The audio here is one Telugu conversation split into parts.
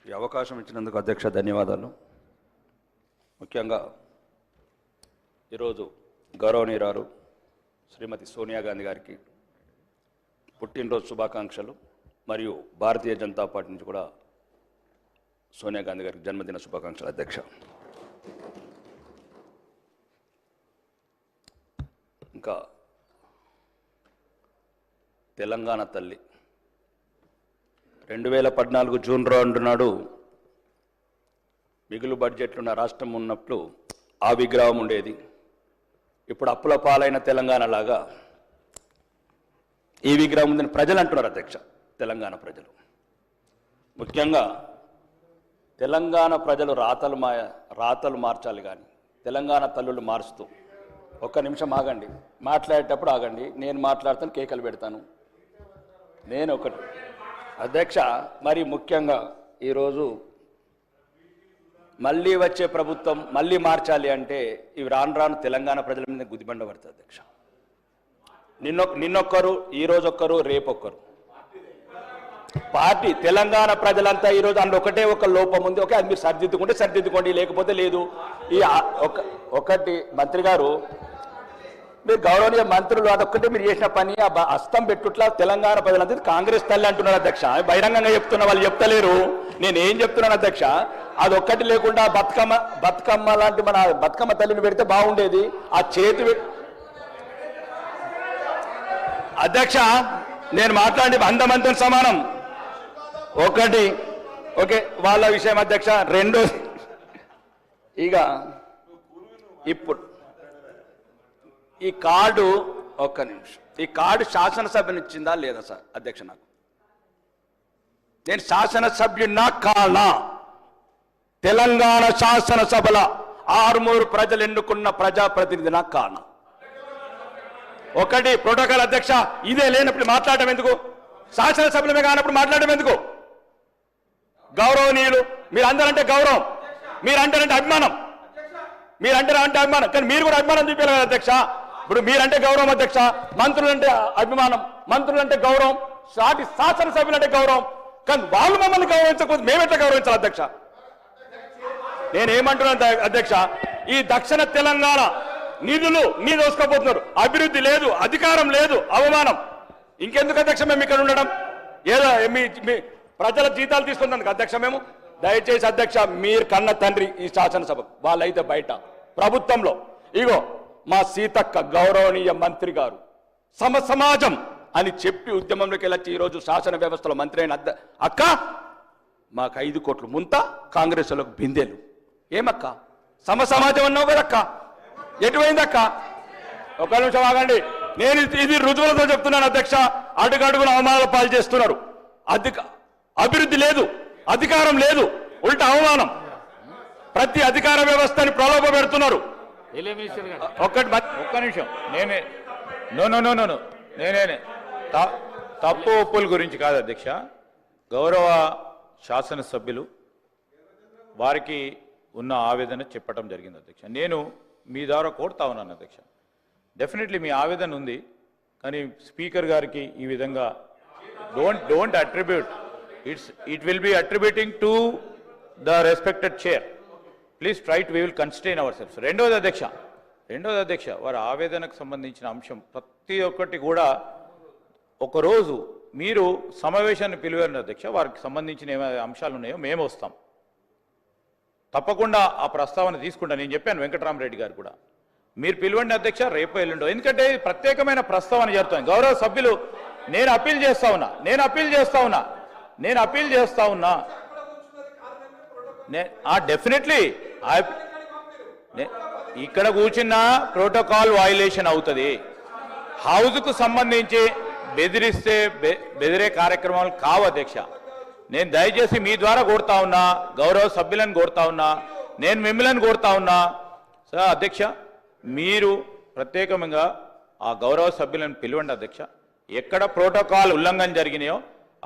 ఈ అవకాశం ఇచ్చినందుకు అధ్యక్ష ధన్యవాదాలు. ముఖ్యంగా ఈరోజు గౌరవనీయురాలు శ్రీమతి సోనియా గాంధీ గారికి పుట్టినరోజు శుభాకాంక్షలు. మరియు భారతీయ జనతా పార్టీ నుంచి కూడా సోనియా గాంధీ గారికి జన్మదిన శుభాకాంక్షలు అధ్యక్ష. ఇంకా తెలంగాణ తల్లి 2014 జూన్ 2 నాడు మిగులు బడ్జెట్లు ఉన్న రాష్ట్రం ఉన్నప్పుడు ఆ విగ్రహం ఉండేది. ఇప్పుడు అప్పుల పాలైన తెలంగాణ లాగా ఈ విగ్రహం ఉందని ప్రజలు అంటున్నారు అధ్యక్ష. తెలంగాణ ప్రజలు ముఖ్యంగా తెలంగాణ ప్రజలు రాతలు మార్చాలి కానీ తెలంగాణ తల్లులు మారుస్తూ. ఒక్క నిమిషం ఆగండి, మాట్లాడేటప్పుడు ఆగండి. నేను మాట్లాడతాను, కేకలు పెడతాను. నేను ఒకటి అధ్యక్ష, మరి ముఖ్యంగా ఈరోజు మళ్ళీ వచ్చే ప్రభుత్వం మళ్ళీ మార్చాలి అంటే ఇవి రాను తెలంగాణ ప్రజల మీద గుదిబండ పడుతుంది అధ్యక్ష. నిన్నొక్కరు, ఈరోజొక్కరు, రేపొక్కరు. పార్టీ తెలంగాణ ప్రజలంతా ఈరోజు అందులో ఒకటే ఒక లోపం ఉంది. ఓకే, అది మీరు సరిదిద్దుకుంటే సరిదిద్దుకోండి, లేకపోతే లేదు. ఈ ఒకటి మంత్రి గారు, మీరు గౌరవనీయ మంత్రులు, అదొక్కటే మీరు చేసిన పని ఆ హస్తం పెట్టుట్లా తెలంగాణ ప్రజలంతా కాంగ్రెస్ తల్లి అంటున్నారు అధ్యక్ష. బహిరంగంగా చెప్తున్నా, వాళ్ళు చెప్తలేరు. నేను ఏం చెప్తున్నాను అధ్యక్ష, అదొక్కటి లేకుండా బతుకమ్మ లాంటి మన బతుకమ్మ తల్లిని పెడితే బాగుండేది. ఆ చేతి అధ్యక్ష, నేను మాట్లాడి అందమంతం సమానం. ఒకటి ఓకే వాళ్ళ విషయం అధ్యక్ష. రెండో, ఇక ఇప్పుడు ఈ కార్డు, ఒక్క నిమిషం, ఈ కార్డు శాసనసభనిచ్చిందా లేదా సార్ అధ్యక్ష? నాకు నేను శాసనసభ్యున్నా కానా? తెలంగాణ శాసనసభల 6 ప్రజలు ఎన్నుకున్న ప్రజాప్రతినిధినా కానా? ఒకటి ప్రోటోకాల్ అధ్యక్ష. ఇదే లేనప్పుడు మాట్లాడటం ఎందుకు? శాసనసభ్యులమే కానప్పుడు మాట్లాడటం ఎందుకు? గౌరవనీయులు, మీరు అందరంటే గౌరవం, మీరంటే అభిమానం, మీరంటే అభిమానం, కానీ మీరు కూడా అభిమానం చూపించాలి కదా అధ్యక్ష. ఇప్పుడు మీరంటే గౌరవం అధ్యక్ష, మంత్రులంటే అభిమానం, మంత్రులంటే గౌరవం, సాటి శాసనసభ్యులంటే గౌరవం, కానీ వాళ్ళు మమ్మల్ని గౌరవించకపోతే మేమెట్లా గౌరవించాలి అధ్యక్ష? నేనేమంటున్నాను అధ్యక్ష, ఈ దక్షిణ తెలంగాణ నిధులు దోసుకోపోతున్నారు. అభివృద్ధి లేదు, అధికారం లేదు, అవమానం. ఇంకెందుకు అధ్యక్ష మేము ఇక్కడ ఉండడం? ఏదో మీ ప్రజల జీతాలు తీసుకుందానికి అధ్యక్ష మేము. దయచేసి అధ్యక్ష, మీరు కన్న తండ్రి ఈ శాసనసభ, వాళ్ళైతే బయట ప్రభుత్వంలో. ఇగో మా సీతక్క గౌరవనీయ మంత్రి గారు సమాజం అని చెప్పి ఉద్యమంలోకి వెళ్ళొచ్చి ఈరోజు శాసన వ్యవస్థలో మంత్రి అయిన అక్క, మాకు 5 కోట్లు ముంత, కాంగ్రెస్ వాళ్ళకు బిందెలు. ఏమక్క సమాజం అన్నావు కదక్క, ఎటువైందక్క? ఒక నిమిషం ఆగండి, నేను ఇది రుజువులతో చెప్తున్నాను అధ్యక్ష. అడుగడుగున అవమానాల పాలు చేస్తున్నారు. అభివృద్ధి లేదు, అధికారం లేదు, ఉల్టా అవమానం. ప్రతి అధికార వ్యవస్థని ప్రలోభ పెడుతున్నారు. ఒక్క నిమిషం, నేనే తప్పు ఒప్పుల గురించి కాదు అధ్యక్ష. గౌరవ శాసనసభ్యులు వారికి ఉన్న ఆవేదన చెప్పడం జరిగింది అధ్యక్ష. నేను మీ ద్వారా కోరుతా ఉన్నాను అధ్యక్ష, డెఫినెట్లీ మీ ఆవేదన ఉంది, కానీ స్పీకర్ గారికి ఈ విధంగా don't attribute, it will be attributing to the respected chair. Please try to we will constrain our selfs. రెండోది అధ్యక్ష, వారి ఆవేదనకు సంబంధించిన అంశం ప్రతి ఒక్కటి కూడా ఒకరోజు మీరు సమావేశాన్ని పిలివారు అధ్యక్ష, వారికి సంబంధించిన ఏమైనా అంశాలు ఉన్నాయో మేము వస్తాం, తప్పకుండా ఆ ప్రస్తావన తీసుకుంటా. నేను చెప్పాను వెంకటరామరెడ్డి గారు కూడా, మీరు పిలవండి అధ్యక్ష, రేపు ఎల్లుండో, ఎందుకంటే ప్రత్యేకమైన ప్రస్తావన జరుగుతుంది. గౌరవ సభ్యులు, నేను అప్పీల్ చేస్తా ఉన్నా డెఫినెట్లీ ఇక్కడ కూర్చున్న ప్రోటోకాల్ వయలేషన్ అవుతుంది. హౌస్కు సంబంధించి బెదిరే కార్యక్రమాలు కావు అధ్యక్ష. నేను దయచేసి మీ ద్వారా కోరుతా ఉన్నా, గౌరవ సభ్యులను కోరుతా ఉన్నా, నేను మిమ్మల్ని కోరుతా ఉన్నా. సార్ అధ్యక్ష, మీరు ప్రత్యేకంగా ఆ గౌరవ సభ్యులను పిలవండి అధ్యక్ష. ఎక్కడ ప్రోటోకాల్ ఉల్లంఘన జరిగినాయో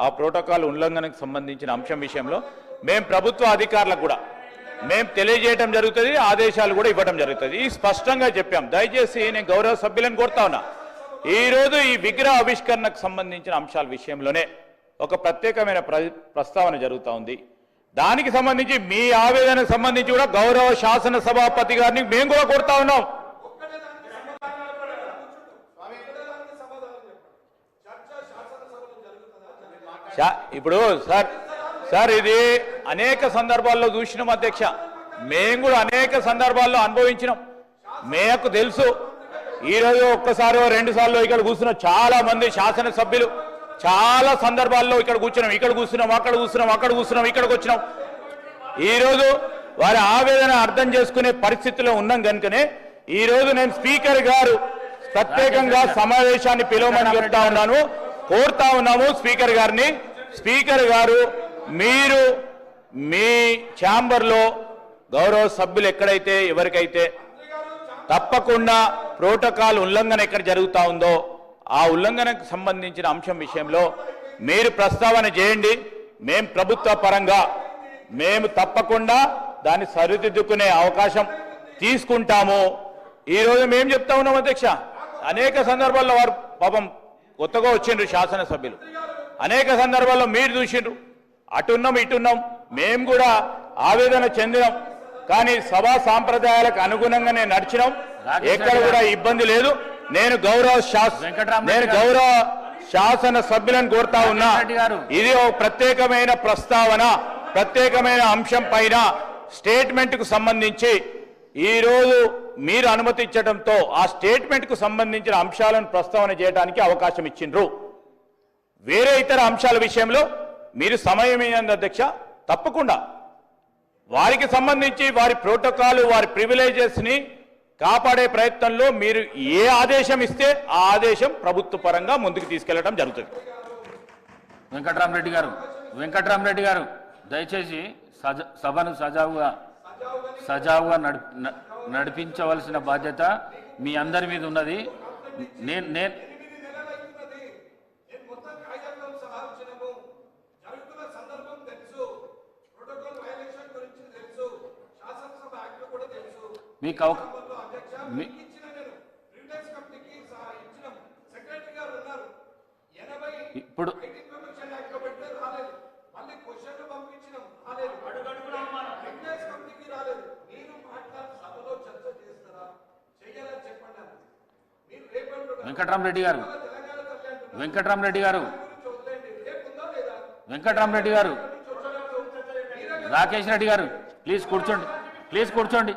ఆ ప్రోటోకాల్ ఉల్లంఘనకు సంబంధించిన అంశం విషయంలో మేము ప్రభుత్వ అధికారులకు కూడా మేము తెలియజేయడం జరుగుతుంది, ఆదేశాలు కూడా ఇవ్వడం జరుగుతుంది. ఈ స్పష్టంగా చెప్పాం. దయచేసి నేను గౌరవ సభ్యులను కోరుతా ఉన్నా, ఈరోజు ఈ విగ్రహ ఆవిష్కరణకు సంబంధించిన అంశాల విషయంలోనే ఒక ప్రత్యేకమైన ప్రస్తావన జరుగుతూ ఉంది. దానికి సంబంధించి మీ ఆవేదనకు సంబంధించి కూడా గౌరవ శాసన సభాపతి గారిని మేము కూడా కోరుతా ఉన్నాం. ఇప్పుడు సార్ ఇది అనేక సందర్భాల్లో చూసినాం అధ్యక్ష, మేము కూడా అనేక సందర్భాల్లో అనుభవించినాం, మేకు తెలుసు. ఈరోజు ఒక్కసారి 2 సార్లు ఇక్కడ కూర్చున్న చాలా మంది శాసనసభ్యులు చాలా సందర్భాల్లో ఇక్కడ కూర్చున్నాం, ఇక్కడ కూర్చున్నాం, అక్కడ కూర్చున్నాం, అక్కడ కూర్చున్నాం, ఇక్కడికి వచ్చినాం. ఈరోజు వారి ఆవేదన అర్థం చేసుకునే పరిస్థితిలో ఉన్నాం కనుకనే ఈరోజు నేను స్పీకర్ గారు ప్రత్యేకంగా సమావేశాన్ని పిలవమని చెప్తా ఉన్నాను, కోరుతా ఉన్నాము స్పీకర్ గారిని. స్పీకర్ గారు మీరు మీ ఛాంబర్లో గౌరవ సభ్యులు ఎక్కడైతే ఎవరికైతే తప్పకుండా ప్రోటోకాల్ ఉల్లంఘన ఎక్కడ జరుగుతూ ఉందో ఆ ఉల్లంఘనకు సంబంధించిన అంశం విషయంలో మీరు ప్రస్తావన చేయండి. మేము ప్రభుత్వ పరంగా మేము తప్పకుండా దాన్ని సరిదిద్దుకునే అవకాశం తీసుకుంటాము. ఈరోజు మేము చెప్తా ఉన్నాం అధ్యక్ష, అనేక సందర్భాల్లో వారు పాపం కొత్తగా వచ్చిండ్రు శాసనసభ్యులు, అనేక సందర్భాల్లో మీరు చూసిండ్రు, అటున్నాం ఇటున్నాం, మేము కూడా ఆవేదన చెందినాం. కానీ సభా సాంప్రదాయాలకు అనుగుణంగానే నడిచినాం, ఎక్కడ కూడా ఇబ్బంది లేదు. నేను గౌరవ శాసన సభ్యులను కోరుతా ఉన్నా, ఇది ఒక ప్రత్యేకమైన ప్రస్తావన, ప్రత్యేకమైన అంశం పైన స్టేట్మెంట్ కు సంబంధించి ఈరోజు మీరు అనుమతించడంతో ఆ స్టేట్మెంట్ కు సంబంధించిన అంశాలను ప్రస్తావన చేయడానికి అవకాశం ఇచ్చిండ్రు. వేరే ఇతర అంశాల విషయంలో మీరు సమయం ఇవ్వండి అధ్యక్ష, తప్పకుండా వారికి సంబంధించి వారి ప్రోటోకాల్ వారి ప్రివిలేజెస్ ని కాపాడే ప్రయత్నంలో మీరు ఏ ఆదేశం ఇస్తే ఆ ఆదేశం ప్రభుత్వ పరంగా ముందుకు తీసుకెళ్లడం జరుగుతుంది. వెంకట్రామరెడ్డి గారు దయచేసి సభను సజావుగా నడిపించవలసిన బాధ్యత మీ అందరి మీద ఉన్నది. నేను మీకు ఇప్పుడు వెంకట్రామరెడ్డి గారు రాకేష్ రెడ్డి గారు ప్లీజ్ కూర్చోండి ప్లీజ్ కూర్చోండి.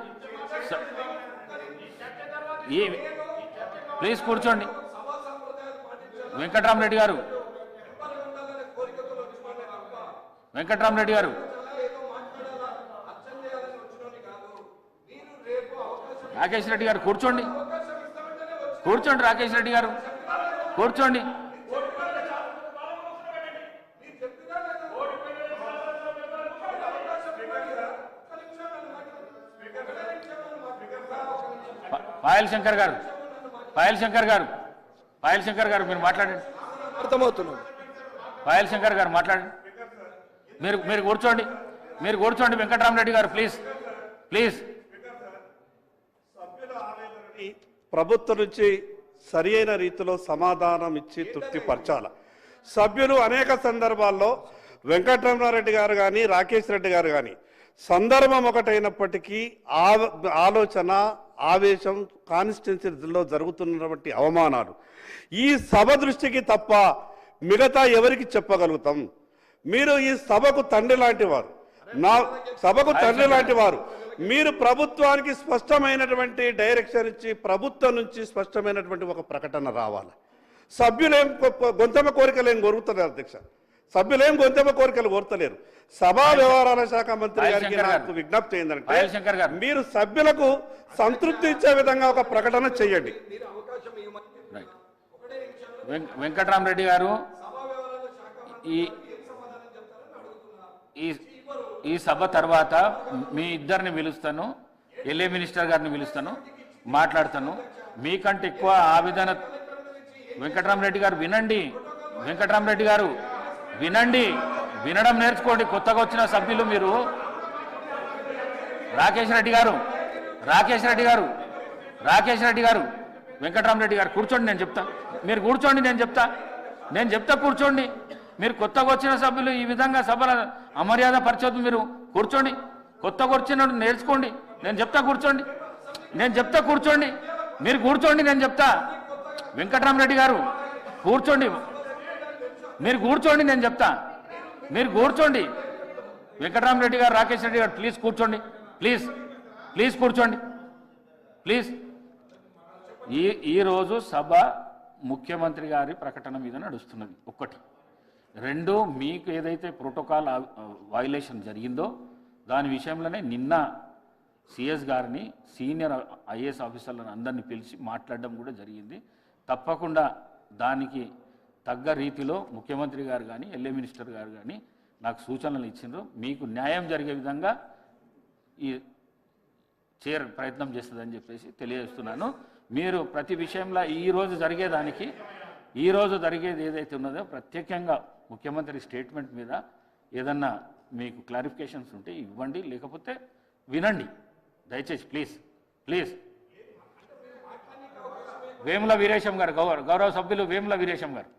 వెంకట్రామరెడ్డి గారు రాకేష్ రెడ్డి గారు కూర్చోండి. రాకేష్ రెడ్డి గారు కూర్చోండి. పాయల్ శంకర్ గారు మీరు మాట్లాడండి. అర్థమవుతున్నాం. పాయల్ శంకర్ గారు మాట్లాడండి. మీరు కూర్చోండి. వెంకట్రామరెడ్డి గారు ప్లీజ్. ప్రభుత్వం నుంచి సరి అయిన రీతిలో సమాధానం ఇచ్చి తృప్తిపరచాల. సభ్యులు అనేక సందర్భాల్లో వెంకటరమణారెడ్డి గారు కానీ రాకేష్ రెడ్డి గారు కానీ సందర్భం ఒకటైనప్పటికీ ఆలోచన ఆవేశం కాన్స్టిట్యున్సీలో జరుగుతున్నటువంటి అవమానాలు ఈ సభ దృష్టికి తప్ప మిగతా ఎవరికి చెప్పగలుగుతాం? మీరు ఈ సభకు తండ్రి లాంటి వారు, మీరు ప్రభుత్వానికి స్పష్టమైనటువంటి డైరెక్షన్ ఇచ్చి ప్రభుత్వం నుంచి స్పష్టమైనటువంటి ఒక ప్రకటన రావాలి. సభ్యులేం గొంతెమ్మ కోరికలు ఏం కోరుతున్నారు అధ్యక్ష, సభ్యులేం గొంతెమ్మ కోరికలు కోరతలేరు. సభా వ్యవహారాల శాఖ మంత్రి గారికి నాకు విజ్ఞప్తి ఏంటంటే మీరు సభ్యులకు సంతృప్తి ఇచ్చే విధంగా ఒక ప్రకటన చేయండి. వెంకట్రామరెడ్డి గారు ఈ సభ తర్వాత మీ ఇద్దరిని పిలుస్తాను, ఎల్ఏ మినిస్టర్ గారిని పిలుస్తాను, మాట్లాడతాను. మీకంటే ఎక్కువ ఆవేదన వెంకట్రామరెడ్డి గారు వినండి, వినడం నేర్చుకోండి. కొత్తగా వచ్చిన సభ్యులు మీరు. రాకేష్ రెడ్డి గారు వెంకట్రామరెడ్డి గారు కూర్చోండి, నేను చెప్తాను. మీరు కూర్చోండి, నేను చెప్తా కూర్చోండి. మీరు కొత్తగా వచ్చిన సభ్యులు ఈ విధంగా సభల అమర్యాద పరిచయం, మీరు కూర్చోండి. కొత్తగా వచ్చిన నేర్చుకోండి. నేను చెప్తా కూర్చోండి. మీరు కూర్చోండి, నేను చెప్తా. వెంకటరామరెడ్డి గారు కూర్చోండి. మీరు కూర్చోండి, నేను చెప్తా. మీరు కూర్చోండి. వెంకటరామరెడ్డి గారు, రాకేష్ రెడ్డి గారు, ప్లీజ్ కూర్చోండి. ప్లీజ్ కూర్చోండి. ప్లీజ్. ఈరోజు సభ ముఖ్యమంత్రి గారి ప్రకటన మీద నడుస్తున్నది. ఒకటి. రెండు, మీకు ఏదైతే ప్రోటోకాల్ వైలేషన్ జరిగిందో దాని విషయంలోనే నిన్న సిఎస్ గారిని, సీనియర్ ఐఏఎస్ ఆఫీసర్లను అందరినీ పిలిచి మాట్లాడడం కూడా జరిగింది. తప్పకుండా దానికి తగ్గ రీతిలో ముఖ్యమంత్రి గారు కానీ ఎల్ఏ మినిస్టర్ గారు కానీ నాకు సూచనలు ఇచ్చిండ్రు. మీకు న్యాయం జరిగే విధంగా ఈ ప్రయత్నం చేస్తుందని చెప్పేసి తెలియజేస్తున్నాను. మీరు ప్రతి విషయంలో ఈరోజు జరిగేది ఏదైతే ఉన్నదో ప్రత్యేకంగా ముఖ్యమంత్రి స్టేట్మెంట్ మీద ఏదన్నా మీకు క్లారిఫికేషన్స్ ఉంటే ఇవ్వండి, లేకపోతే వినండి దయచేసి. ప్లీజ్. వేముల వీరేశం గారు, గౌరవ సభ్యులు వేముల వీరేశం గారు.